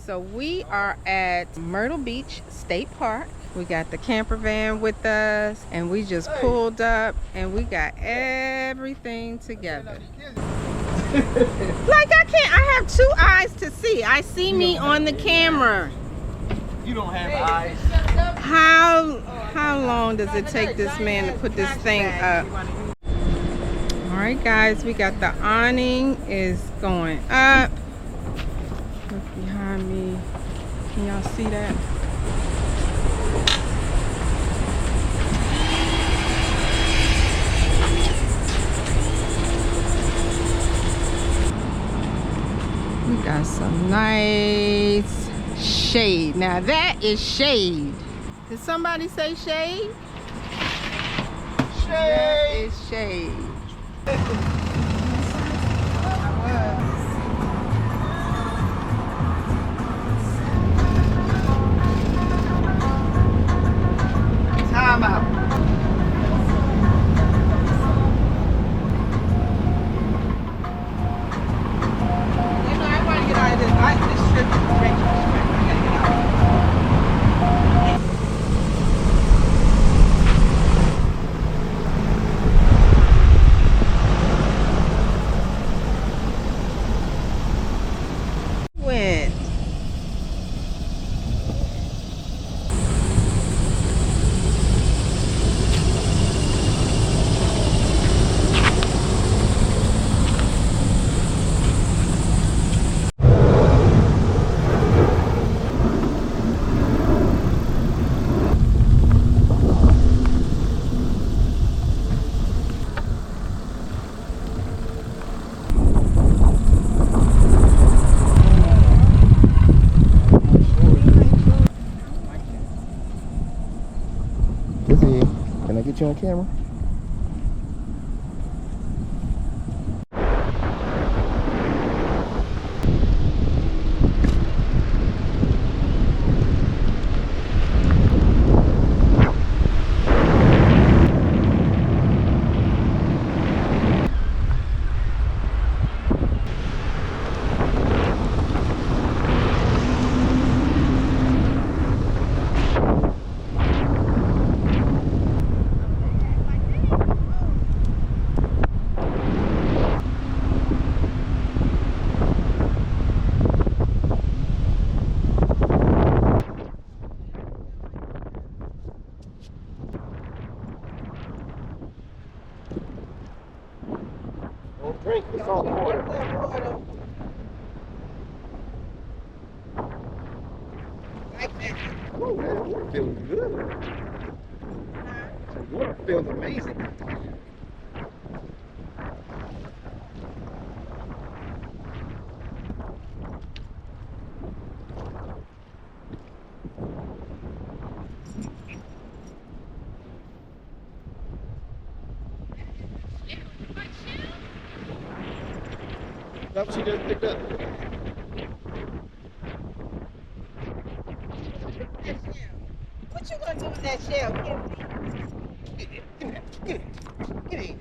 So we are at Myrtle Beach State Park. We got the camper van with us, and we just pulled up, and we got everything together. Like I have 2 eyes to see. I see me on the camera. You don't have eyes. How long does it take this man to put this thing up? All right, guys, we got the awning is going up. Look behind me. Can y'all see that? We got some nice shade. Now that is shade. Did somebody say shade? Shade. That is shade. Time out. You know, I want to get out of this. This trip is great. I gotta get out. Went. Can I get you on camera? Don't drink the salt water. Oh man, the water feels good. The water feels amazing. That's what she just picked up. What you gonna do with that shell, Kenzie? Get it. Get it. Get it.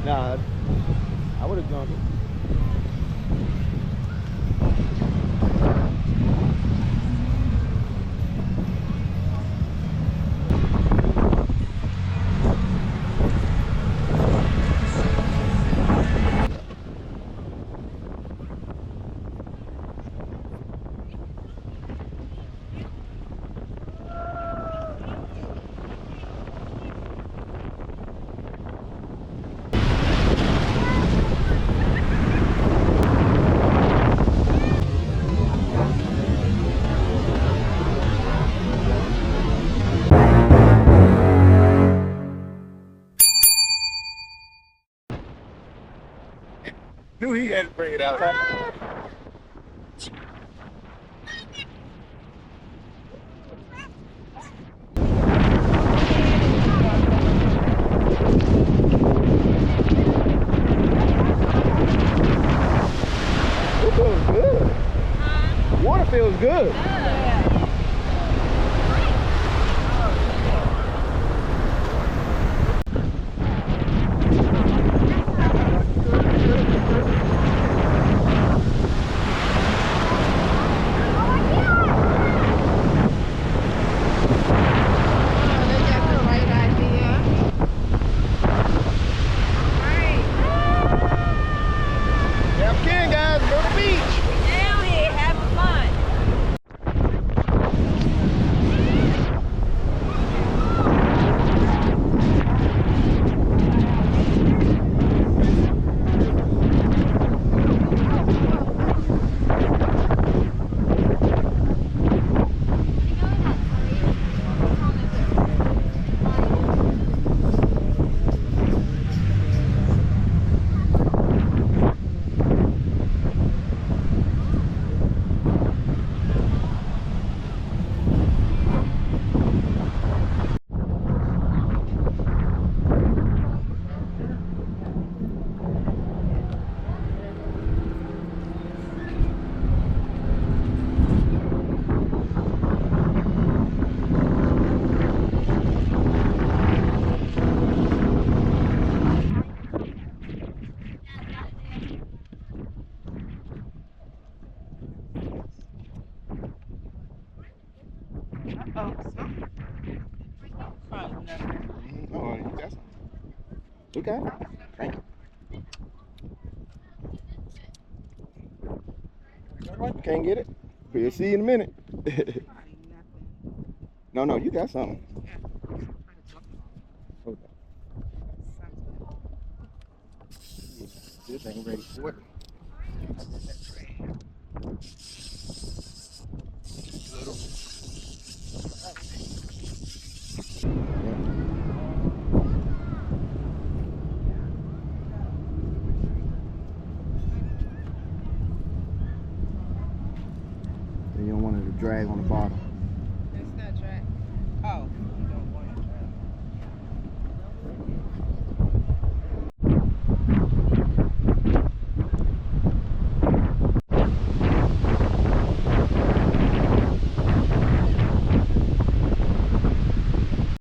Nah, I would have drunk it. Knew he had to bring it out. It feels good. Water feels good. Oh, probably nothing. Oh, you got some. Okay. Thank you. You can't get it? We'll see you in a minute. Probably nothing. No, you got something. Yeah. Hold on. This ain't ready for it. You don't want it to drag on the bottom.